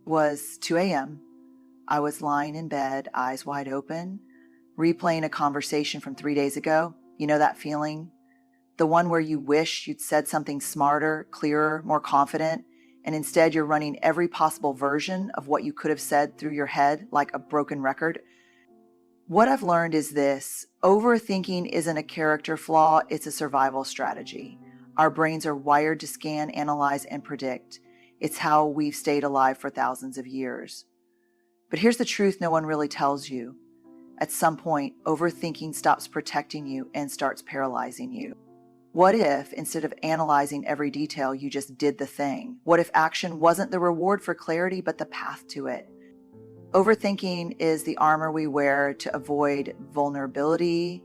was 2 a.m. I was lying in bed, eyes wide open, replaying a conversation from 3 days ago. You know that feeling? The one where you wish you'd said something smarter, clearer, more confident, and instead you're running every possible version of what you could have said through your head like a broken record. What I've learned is this: overthinking isn't a character flaw, it's a survival strategy. Our brains are wired to scan, analyze, and predict. It's how we've stayed alive for thousands of years. But here's the truth no one really tells you. At some point, overthinking stops protecting you and starts paralyzing you. What if, instead of analyzing every detail, you just did the thing? What if action wasn't the reward for clarity, but the path to it? Overthinking is the armor we wear to avoid vulnerability.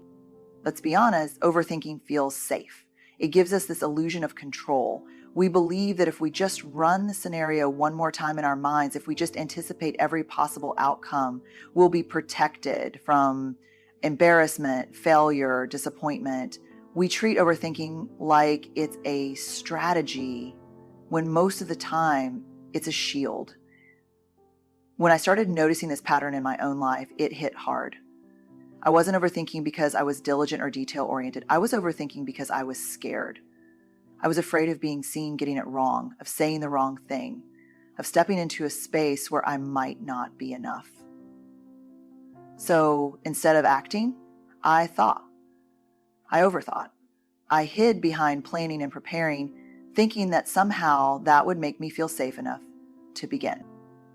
Let's be honest, overthinking feels safe. It gives us this illusion of control. We believe that if we just run the scenario one more time in our minds, if we just anticipate every possible outcome, we'll be protected from embarrassment, failure, disappointment. We treat overthinking like it's a strategy when most of the time it's a shield. When I started noticing this pattern in my own life, it hit hard. I wasn't overthinking because I was diligent or detail-oriented. I was overthinking because I was scared. I was afraid of being seen getting it wrong, of saying the wrong thing, of stepping into a space where I might not be enough. So instead of acting, I thought. I overthought. I hid behind planning and preparing, thinking that somehow that would make me feel safe enough to begin.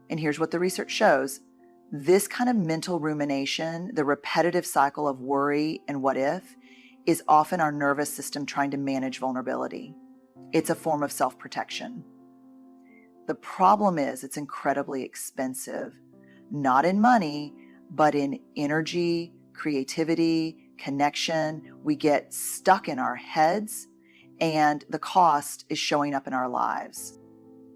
And here's what the research shows. This kind of mental rumination, the repetitive cycle of worry and what if, is often our nervous system trying to manage vulnerability. It's a form of self-protection. The problem is it's incredibly expensive, not in money, but in energy, creativity, connection. We get stuck in our heads, and the cost is showing up in our lives.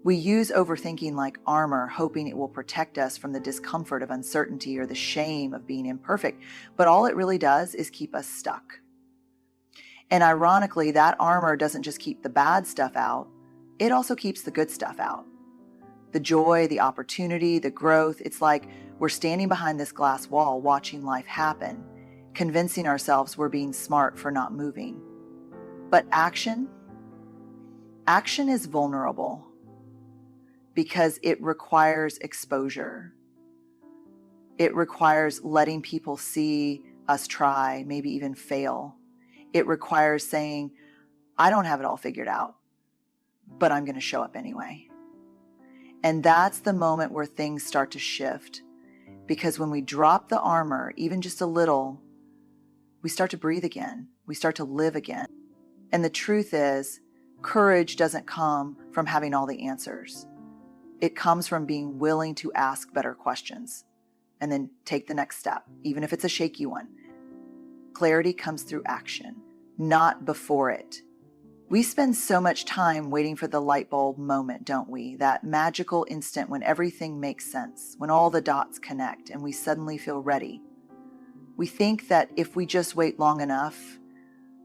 We use overthinking like armor, hoping it will protect us from the discomfort of uncertainty or the shame of being imperfect, but all it really does is keep us stuck. And ironically, that armor doesn't just keep the bad stuff out, it also keeps the good stuff out. The joy, the opportunity, the growth. It's like we're standing behind this glass wall watching life happen, convincing ourselves we're being smart for not moving. But action is vulnerable because it requires exposure. It requires letting people see us try, maybe even fail. It requires saying, I don't have it all figured out, but I'm going to show up anyway. And that's the moment where things start to shift, because when we drop the armor, even just a little, we start to breathe again. We start to live again. And the truth is, courage doesn't come from having all the answers. It comes from being willing to ask better questions and then take the next step, even if it's a shaky one. Clarity comes through action, not before it. We spend so much time waiting for the light bulb moment, don't we? That magical instant when everything makes sense, when all the dots connect and we suddenly feel ready. We think that if we just wait long enough,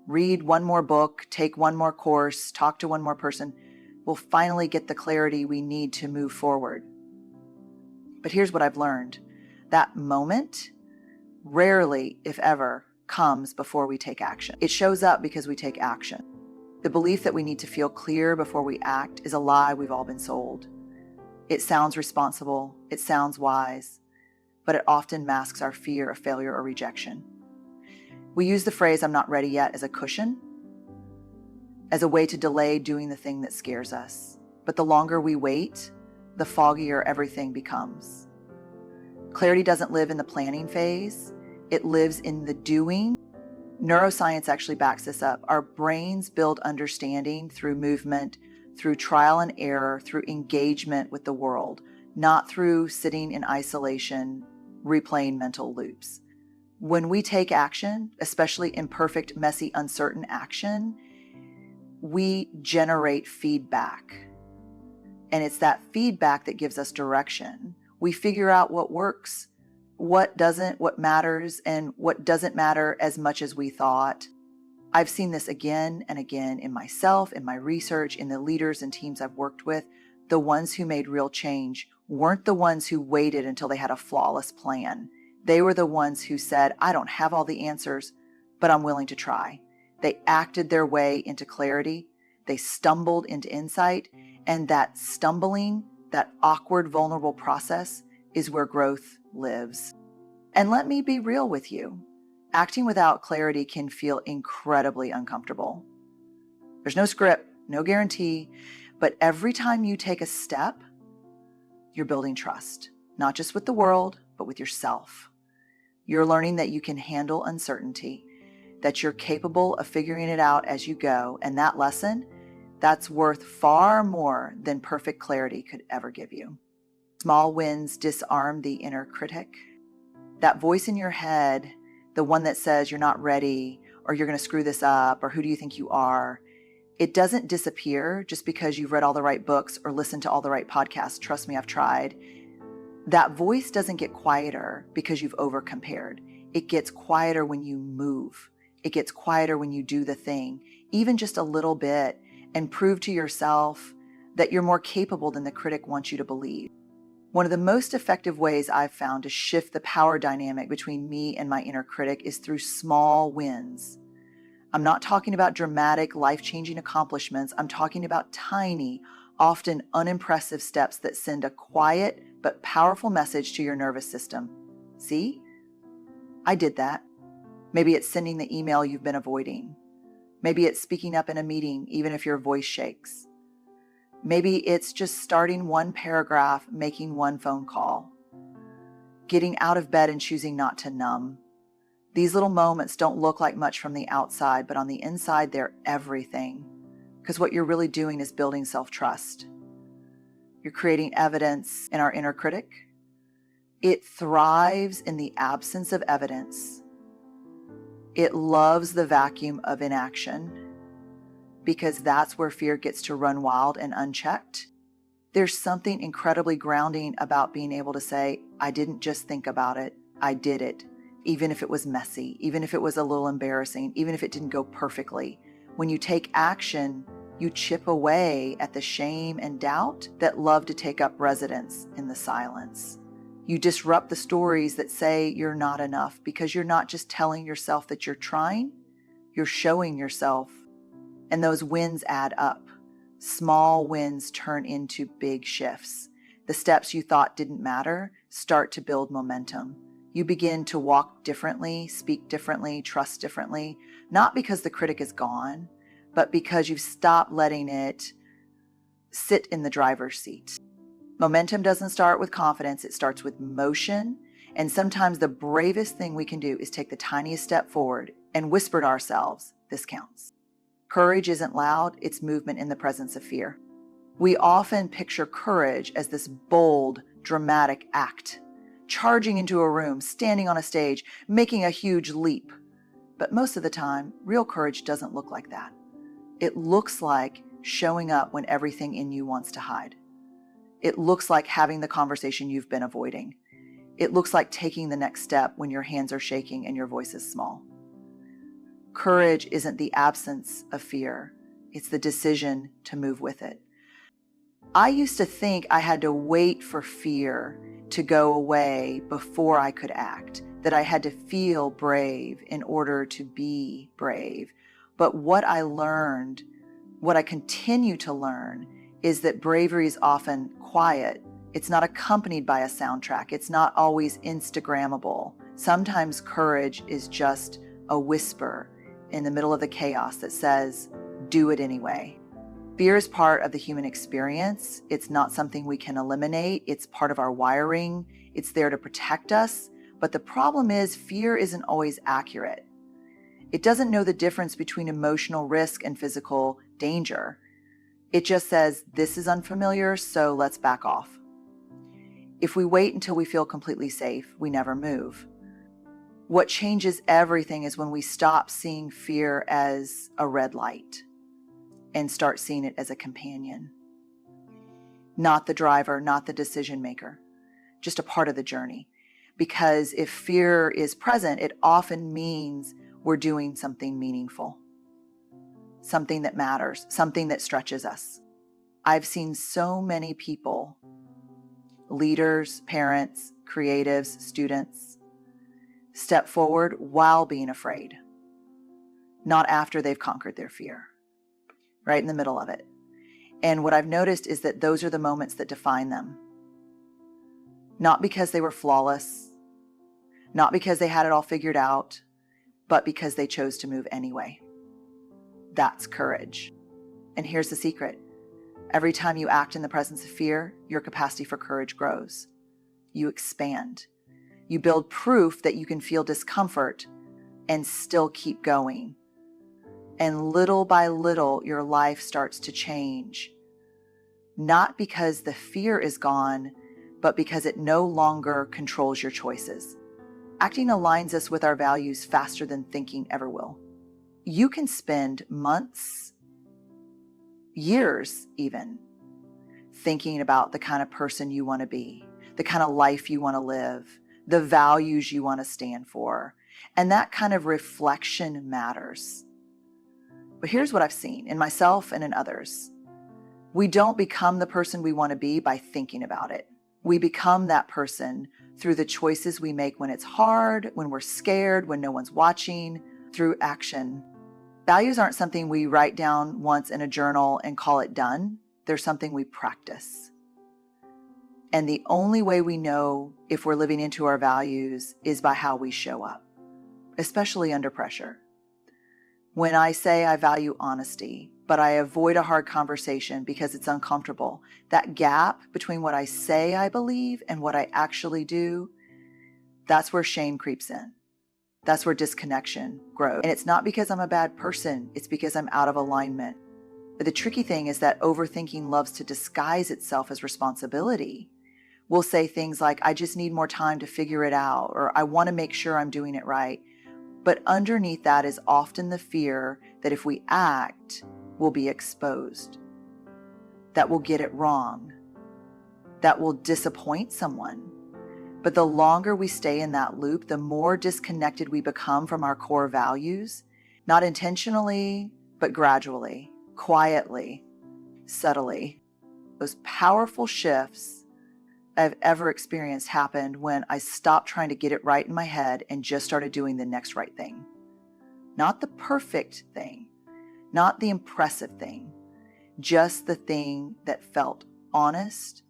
read one more book, take one more course, talk to one more person, we'll finally get the clarity we need to move forward. But here's what I've learned. That moment rarely, if ever, comes before we take action. It shows up because we take action. The belief that we need to feel clear before we act is a lie we've all been sold. It sounds responsible, it sounds wise, but it often masks our fear of failure or rejection. We use the phrase, I'm not ready yet, as a cushion, as a way to delay doing the thing that scares us. But the longer we wait, the foggier everything becomes. Clarity doesn't live in the planning phase. It lives in the doing. Neuroscience actually backs this up. Our brains build understanding through movement, through trial and error, through engagement with the world, not through sitting in isolation, replaying mental loops. When we take action, especially imperfect, messy, uncertain action, we generate feedback. And it's that feedback that gives us direction. We figure out what works, what doesn't, what matters, and what doesn't matter as much as we thought. I've seen this again and again in myself, in my research, in the leaders and teams I've worked with. The ones who made real change weren't the ones who waited until they had a flawless plan. They were the ones who said, I don't have all the answers, but I'm willing to try. They acted their way into clarity. They stumbled into insight. And that stumbling, that awkward, vulnerable process is where growth lives. And let me be real with you. Acting without clarity can feel incredibly uncomfortable. There's no script, no guarantee, but every time you take a step, you're building trust, not just with the world, but with yourself. You're learning that you can handle uncertainty, that you're capable of figuring it out as you go, and that lesson, that's worth far more than perfect clarity could ever give you. Small wins disarm the inner critic. That voice in your head, the one that says you're not ready, or you're going to screw this up, or who do you think you are? It doesn't disappear just because you've read all the right books or listened to all the right podcasts. Trust me, I've tried. That voice doesn't get quieter because you've overcompared. It gets quieter when you move. It gets quieter when you do the thing, even just a little bit, and prove to yourself that you're more capable than the critic wants you to believe. One of the most effective ways I've found to shift the power dynamic between me and my inner critic is through small wins. I'm not talking about dramatic, life-changing accomplishments. I'm talking about tiny, often unimpressive steps that send a quiet but powerful message to your nervous system. See? I did that. Maybe it's sending the email you've been avoiding. Maybe it's speaking up in a meeting, even if your voice shakes. Maybe it's just starting one paragraph, making one phone call. Getting out of bed and choosing not to numb. These little moments don't look like much from the outside, but on the inside, they're everything. Because what you're really doing is building self-trust. You're creating evidence in our inner critic. It thrives in the absence of evidence. It loves the vacuum of inaction because that's where fear gets to run wild and unchecked. There's something incredibly grounding about being able to say, I didn't just think about it, I did it. Even if it was messy, even if it was a little embarrassing, even if it didn't go perfectly. When you take action, you chip away at the shame and doubt that love to take up residence in the silence. You disrupt the stories that say you're not enough because you're not just telling yourself that you're trying, you're showing yourself. And those wins add up. Small wins turn into big shifts. The steps you thought didn't matter start to build momentum. You begin to walk differently, speak differently, trust differently, not because the critic is gone, but because you've stopped letting it sit in the driver's seat. Momentum doesn't start with confidence, it starts with motion. And sometimes the bravest thing we can do is take the tiniest step forward and whisper to ourselves, this counts. Courage isn't loud, it's movement in the presence of fear. We often picture courage as this bold, dramatic act. Charging into a room, standing on a stage, making a huge leap. But most of the time, real courage doesn't look like that. It looks like showing up when everything in you wants to hide. It looks like having the conversation you've been avoiding. It looks like taking the next step when your hands are shaking and your voice is small. Courage isn't the absence of fear. It's the decision to move with it. I used to think I had to wait for fear to go away before I could act, that I had to feel brave in order to be brave. But what I learned, what I continue to learn, is that bravery is often quiet. It's not accompanied by a soundtrack. It's not always Instagrammable. Sometimes courage is just a whisper in the middle of the chaos that says, do it anyway. Fear is part of the human experience. It's not something we can eliminate. It's part of our wiring. It's there to protect us. But the problem is fear isn't always accurate. It doesn't know the difference between emotional risk and physical danger. It just says, this is unfamiliar, so let's back off. If we wait until we feel completely safe, we never move. What changes everything is when we stop seeing fear as a red light and start seeing it as a companion. Not the driver, not the decision maker, just a part of the journey. Because if fear is present, it often means we're doing something meaningful, something that matters, something that stretches us. I've seen so many people leaders, parents, creatives, students, step forward while being afraid, not after they've conquered their fear, right in the middle of it. And what I've noticed is that those are the moments that define them. Not because they were flawless, not because they had it all figured out, but because they chose to move anyway. That's courage. And here's the secret. Every time you act in the presence of fear, your capacity for courage grows. You expand. You build proof that you can feel discomfort and still keep going. And little by little, your life starts to change. Not because the fear is gone, but because it no longer controls your choices. Acting aligns us with our values faster than thinking ever will. You can spend months, years even, thinking about the kind of person you want to be, the kind of life you want to live, the values you want to stand for. And that kind of reflection matters. But here's what I've seen in myself and in others. We don't become the person we want to be by thinking about it. We become that person through the choices we make when it's hard, when we're scared, when no one's watching, through action. Values aren't something we write down once in a journal and call it done. They're something we practice. And the only way we know if we're living into our values is by how we show up, especially under pressure. When I say I value honesty, but I avoid a hard conversation because it's uncomfortable, that gap between what I say I believe and what I actually do, that's where shame creeps in. That's where disconnection grows. And it's not because I'm a bad person, it's because I'm out of alignment. But the tricky thing is that overthinking loves to disguise itself as responsibility. We'll say things like, I just need more time to figure it out, or I want to make sure I'm doing it right. But underneath that is often the fear that if we act, we'll be exposed, that we'll get it wrong, that we'll disappoint someone. But the longer we stay in that loop, the more disconnected we become from our core values, not intentionally, but gradually, quietly, subtly. Those powerful shifts I've ever experienced happened when I stopped trying to get it right in my head and just started doing the next right thing. Not the perfect thing, not the impressive thing, just the thing that felt honest,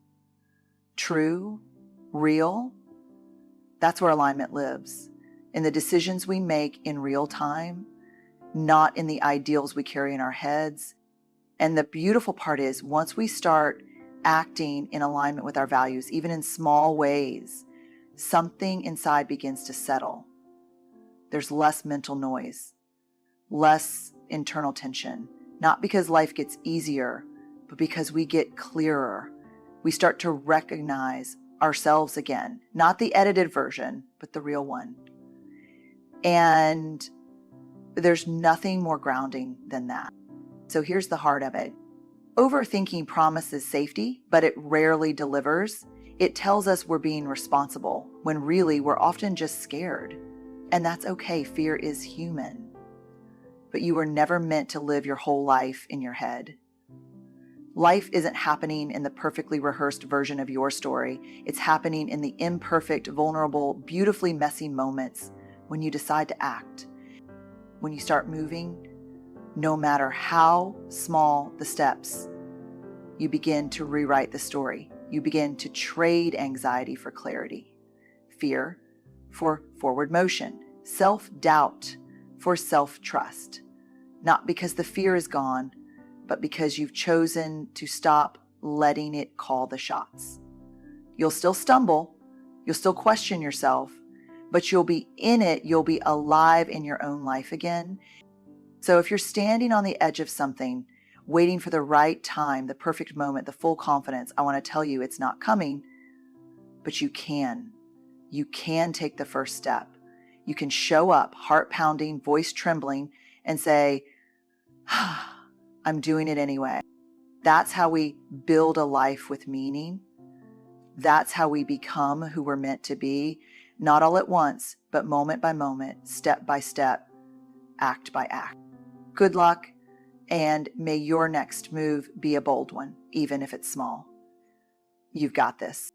true, real. That's where alignment lives, in the decisions we make in real time, not in the ideals we carry in our heads. And the beautiful part is, once we start acting in alignment with our values, even in small ways, something inside begins to settle. There's less mental noise, less internal tension, not because life gets easier, but because we get clearer. We start to recognize ourselves again, not the edited version, but the real one. And there's nothing more grounding than that. So here's the heart of it. Overthinking promises safety, but it rarely delivers. It tells us we're being responsible, when really we're often just scared. And that's okay. Fear is human. But you were never meant to live your whole life in your head. Life isn't happening in the perfectly rehearsed version of your story. It's happening in the imperfect, vulnerable, beautifully messy moments when you decide to act. When you start moving, no matter how small the steps, you begin to rewrite the story. You begin to trade anxiety for clarity, fear for forward motion, self-doubt for self-trust. Not because the fear is gone, but because you've chosen to stop letting it call the shots. You'll still stumble, you'll still question yourself, but you'll be in it, you'll be alive in your own life again. So if you're standing on the edge of something, waiting for the right time, the perfect moment, the full confidence, I want to tell you it's not coming, but you can. You can take the first step. You can show up, heart pounding, voice trembling, and say, I'm doing it anyway. That's how we build a life with meaning. That's how we become who we're meant to be, not all at once, but moment by moment, step by step, act by act. Good luck, and may your next move be a bold one, even if it's small. You've got this.